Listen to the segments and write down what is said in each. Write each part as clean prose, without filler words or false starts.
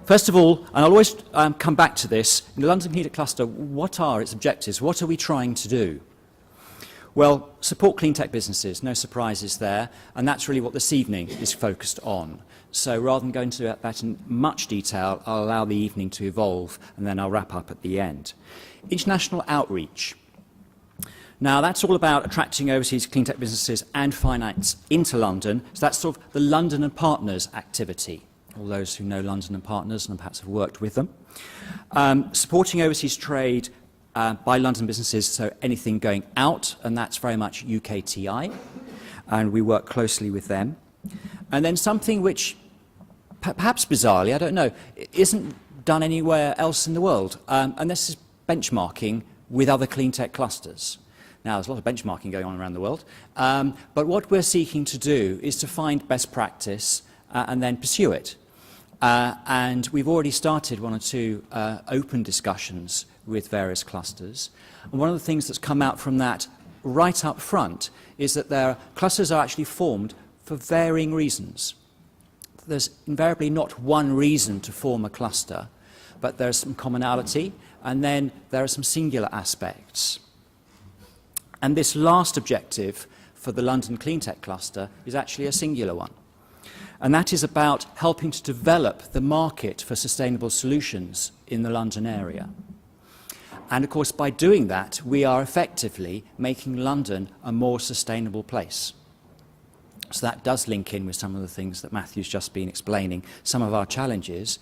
First of all, and I'll always come back to this, in the London Cleantech Cluster, what are its objectives? What are we trying to do? Well, support clean tech businesses, no surprises there, and that's really what this evening is focused on. So rather than go into that in much detail, I'll allow the evening to evolve, and then I'll wrap up at the end. International outreach. Now, that's all about attracting overseas clean tech businesses and finance into London. So that's sort of the London and Partners activity. All those who know London and Partners and perhaps have worked with them. Supporting overseas trade by London businesses, so anything going out, and that's very much UKTI, and we work closely with them. And then something which, perhaps bizarrely, I don't know, isn't done anywhere else in the world, and this is benchmarking with other clean tech clusters. Now, there's a lot of benchmarking going on around the world, but what we're seeking to do is to find best practice and then pursue it. And we've already started one or two open discussions with various clusters. And one of the things that's come out from that right up front is that their clusters are actually formed for varying reasons. There's invariably not one reason to form a cluster, but there's some commonality, and then there are some singular aspects. And this last objective for the London Cleantech Cluster is actually a singular one. And that is about helping to develop the market for sustainable solutions in the London area. And of course, by doing that, we are effectively making London a more sustainable place. So that does link in with some of the things that Matthew's just been explaining, some of our challenges.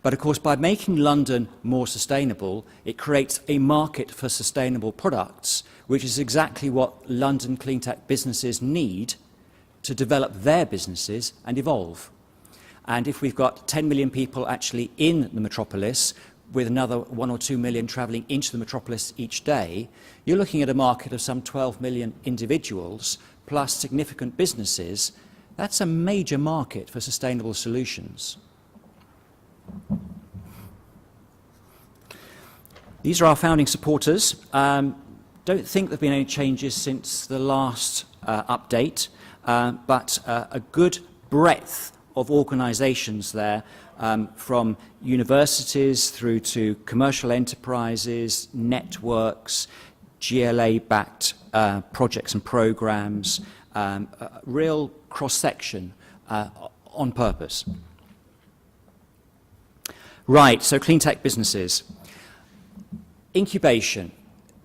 But of course, by making London more sustainable, it creates a market for sustainable products, which is exactly what London cleantech businesses need to develop their businesses and evolve. And if we've got 10 million people actually in the metropolis, with another 1 or 2 million travelling into the metropolis each day, you're looking at a market of some 12 million individuals plus significant businesses. That's a major market for sustainable solutions. These are our founding supporters. Don't think there have been any changes since the last update, but a good breadth of organisations there, from universities through to commercial enterprises, networks, GLA-backed projects and programmes, a real cross-section on purpose. Right, so clean tech businesses. Incubation.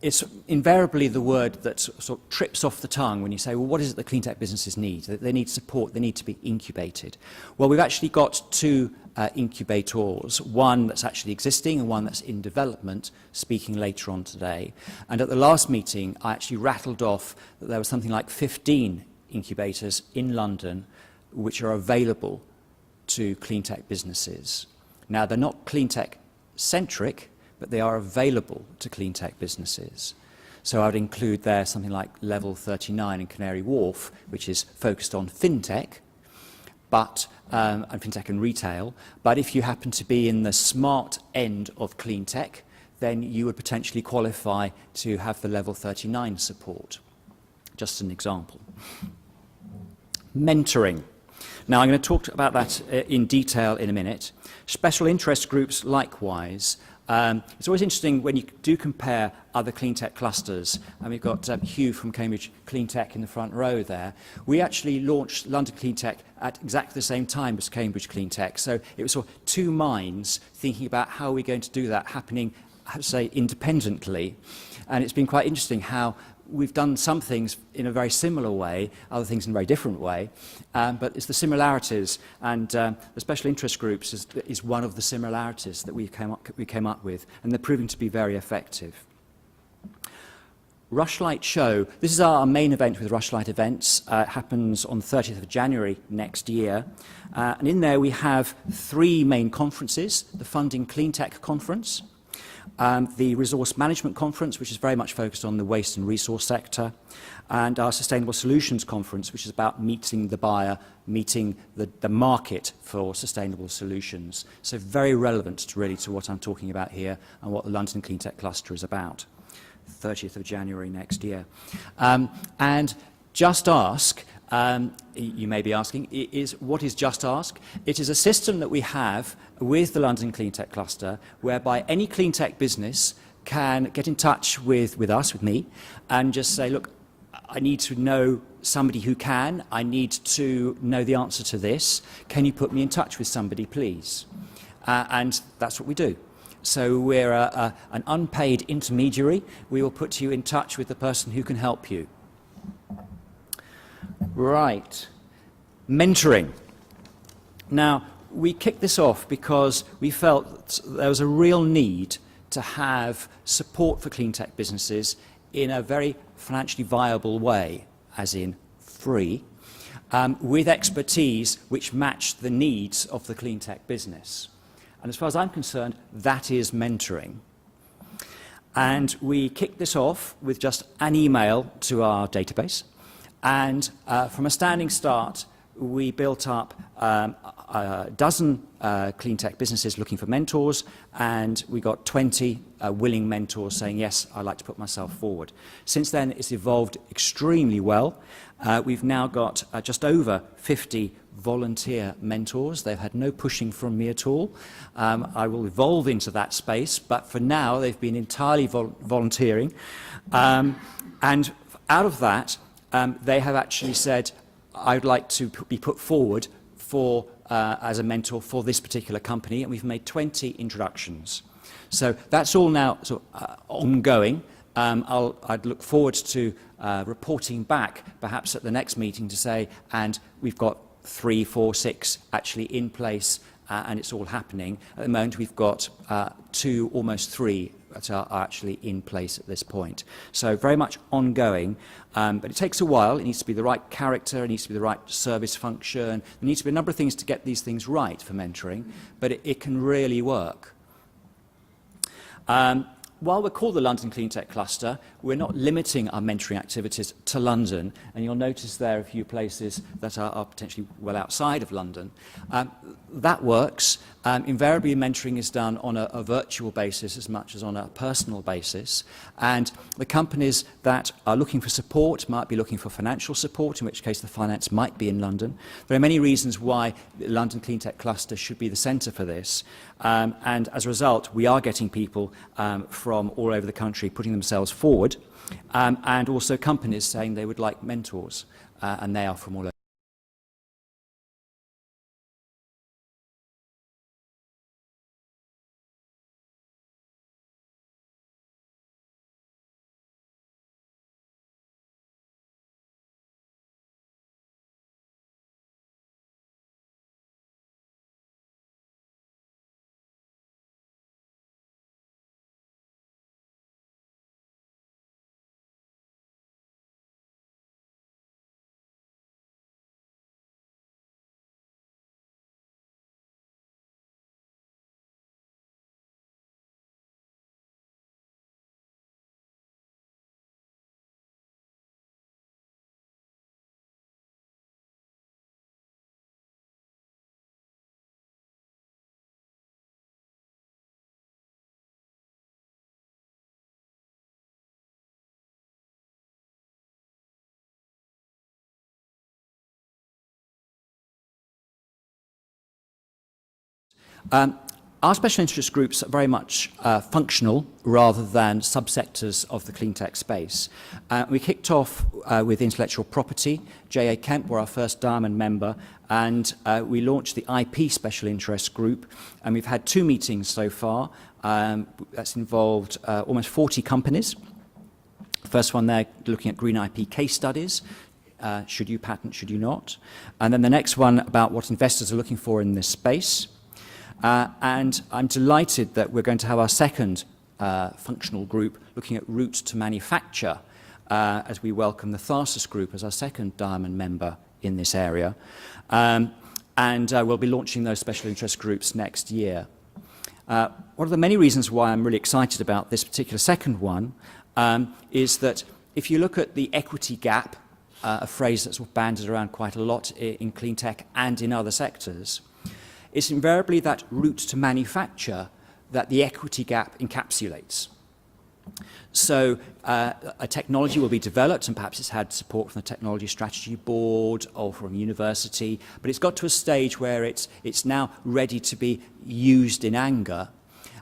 It's invariably the word that sort of trips off the tongue when you say, well, what is it that clean tech businesses need? They need support, they need to be incubated. Well, we've actually got two incubators, one that's actually existing and one that's in development, speaking later on today. And at the last meeting, I actually rattled off that there was something like 15 incubators in London which are available to clean tech businesses. Now, they're not clean tech centric, but they are available to clean tech businesses. So I would include there something like Level 39 in Canary Wharf, which is focused on fintech, but and fintech and retail. But if you happen to be in the smart end of clean tech, then you would potentially qualify to have the Level 39 support. Just an example. Mentoring. Now, I'm going to talk about that in detail in a minute. Special interest groups, likewise. It's always interesting when you do compare other clean tech clusters, and we've got Hugh from Cambridge Cleantech in the front row there. We actually launched London Cleantech at exactly the same time as Cambridge Cleantech, so it was sort of two minds thinking about how we're going to do that happening, how to say, independently. And it's been quite interesting how we've done some things in a very similar way, other things in a very different way, but it's the similarities, and the special interest groups is one of the similarities that we came up with, and they're proving to be very effective. Rushlight Show. This is our main event with Rushlight Events. It happens on the 30th of January next year, and in there we have three main conferences: the Funding Cleantech Conference, the Resource Management Conference, which is very much focused on the waste and resource sector, and our Sustainable Solutions Conference, which is about meeting the buyer, meeting the market for sustainable solutions. So very relevant really to what I'm talking about here and what the London Cleantech Cluster is about. 30th of January next year. And just ask, you may be asking, is what is Just Ask? It is a system that we have with the London Cleantech Cluster, whereby any cleantech business can get in touch with us, with me, and just say, look, I need to know somebody who can. I need to know the answer to this. Can you put me in touch with somebody, please? And that's what we do. So we're an unpaid intermediary. We will put you in touch with the person who can help you. Right. Mentoring. Now, we kicked this off because we felt there was a real need to have support for cleantech businesses in a very financially viable way, as in free, with expertise which matched the needs of the cleantech business. And as far as I'm concerned, that is mentoring. And we kicked this off with just an email to our database. And from a standing start, we built up a dozen cleantech businesses looking for mentors, and we got 20 willing mentors saying, yes, I'd like to put myself forward. Since then, it's evolved extremely well. We've now got just over 50 volunteer mentors. They've had no pushing from me at all. I will evolve into that space, but for now, they've been entirely volunteering. And out of that, they have actually said, I'd like to be put forward for, as a mentor for this particular company, and we've made 20 introductions. So that's all now sort of, ongoing. I'd look forward to reporting back, perhaps at the next meeting, to say, and we've got 3, 4, 6 actually in place, and it's all happening. At the moment, we've got 2, almost 3 that are actually in place at this point. So very much ongoing, but it takes a while. It needs to be the right character, it needs to be the right service function. There needs to be a number of things to get these things right for mentoring, but it can really work. While we're called the London Cleantech Cluster, we're not limiting our mentoring activities to London, and you'll notice there are a few places that are potentially well outside of London. That works. Invariably, mentoring is done on a virtual basis as much as on a personal basis, and the companies that are looking for support might be looking for financial support, in which case the finance might be in London. There are many reasons why the London Cleantech Cluster should be the centre for this, and as a result, we are getting people from all over the country putting themselves forward, and also companies saying they would like mentors, and they are from all over. Our special interest groups are very much functional rather than subsectors of the cleantech space. We kicked off with intellectual property. J.A. Kemp were our first diamond member, and we launched the IP special interest group, and we've had 2 meetings so far. That's involved almost 40 companies. The first one there looking at green IP case studies. Should you patent, should you not? And then the next one about what investors are looking for in this space. And I'm delighted that we're going to have our second functional group looking at routes to manufacture as we welcome the Tharsis Group as our second diamond member in this area. And we'll be launching those special interest groups next year. One of the many reasons why I'm really excited about this particular second one is that if you look at the equity gap, a phrase that's banded around quite a lot in cleantech and in other sectors, it's invariably that route to manufacture that the equity gap encapsulates. So a technology will be developed, and perhaps it's had support from the Technology Strategy Board or from university, but it's got to a stage where it's now ready to be used in anger.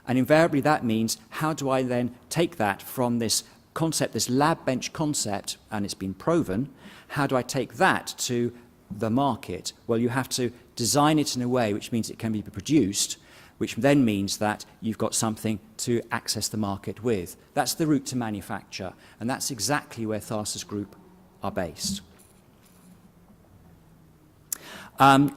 And invariably that means, how do I then take that from this concept, this lab bench concept, and it's been proven, how do I take that to the market? Well, you have to design it in a way which means it can be produced, which then means that you've got something to access the market with. That's the route to manufacture, and that's exactly where Tharsis Group are based.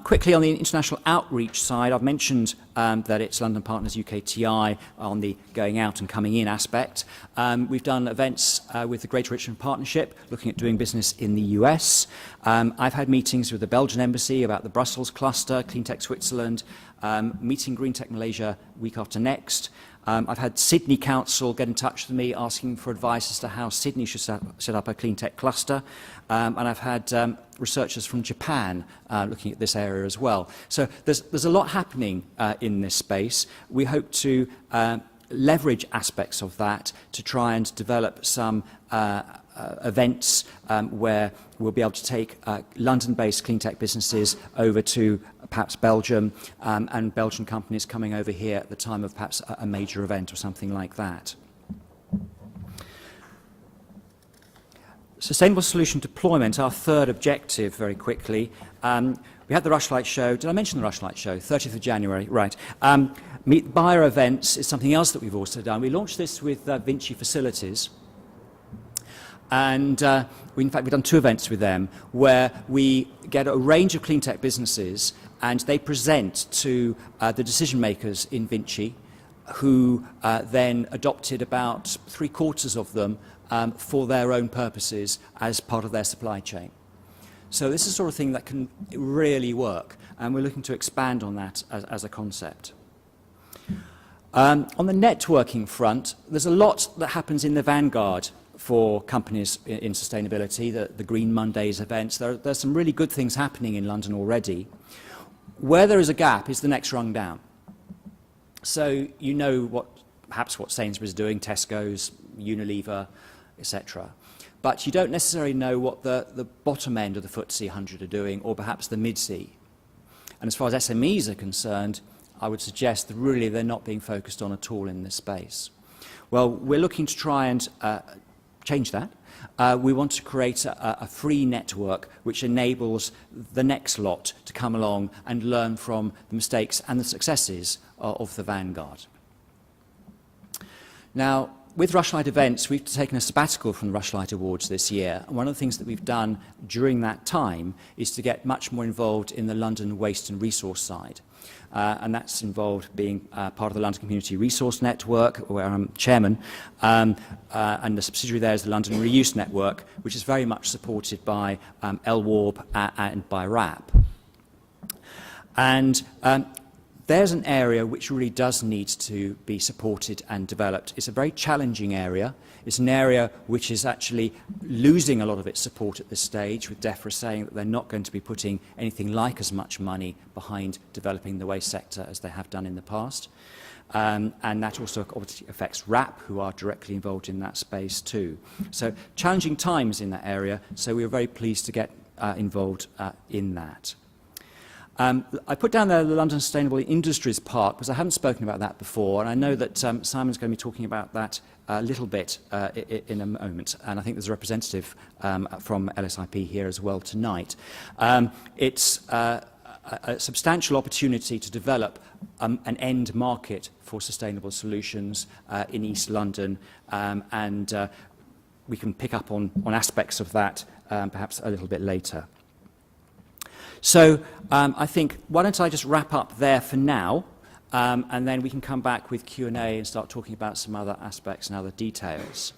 Quickly on the international outreach side, I've mentioned that it's London Partners UKTI on the going out and coming in aspect. We've done events with the Greater Richmond Partnership, looking at doing business in the US. I've had meetings with the Belgian Embassy about the Brussels cluster, Cleantech Switzerland, meeting Green Tech Malaysia week after next. I've had Sydney Council get in touch with me asking for advice as to how Sydney should set up a Cleantech cluster. And I've had researchers from Japan looking at this area as well. So there's a lot happening in this space. We hope to leverage aspects of that to try and develop some events where we'll be able to take London-based cleantech businesses over to perhaps Belgium, and Belgian companies coming over here at the time of perhaps a major event or something like that. Sustainable solution deployment, our third objective, very quickly. We had the Rushlight show. Did I mention the Rushlight show? 30th of January, right. Meet Buyer events is something else that we've also done. We launched this with Vinci Facilities. And in fact, we've done 2 events with them where we get a range of cleantech businesses and they present to the decision makers in Vinci, who then adopted about 3/4 of them for their own purposes as part of their supply chain. So this is the sort of thing that can really work, and we're looking to expand on that as a concept. On the networking front, there's a lot that happens in the vanguard for companies in sustainability, the Green Mondays events. There's some really good things happening in London already. Where there is a gap is the next rung down. So you know perhaps what Sainsbury's is doing, Tesco's, Unilever, etc. But you don't necessarily know what the bottom end of the FTSE 100 are doing, or perhaps the mid-C. And as far as SMEs are concerned, I would suggest that really they're not being focused on at all in this space. Well, we're looking to try and change that. We want to create a free network which enables the next lot to come along and learn from the mistakes and the successes of the vanguard. Now, with Rushlight Events, we've taken a sabbatical from the Rushlight Awards this year. And one of the things that we've done during that time is to get much more involved in the London waste and resource side. And that's involved being part of the London Community Resource Network, where I'm chairman, and the subsidiary there is the London Reuse Network, which is very much supported by LWARB and by RAP. And there's an area which really does need to be supported and developed. It's a very challenging area. It's an area which is actually losing a lot of its support at this stage, with DEFRA saying that they're not going to be putting anything like as much money behind developing the waste sector as they have done in the past. And that also obviously affects RAP, who are directly involved in that space too. So challenging times in that area, so we were very pleased to get involved in that. I put down there the London Sustainable Industries part because I haven't spoken about that before, and I know that Simon's going to be talking about that a little bit in a moment, and I think there's a representative from LSIP here as well tonight. It's a substantial opportunity to develop an end market for sustainable solutions in East London, and we can pick up on aspects of that perhaps a little bit later. So I think, why don't I just wrap up there for now, and then we can come back with Q&A and start talking about some other aspects and other details.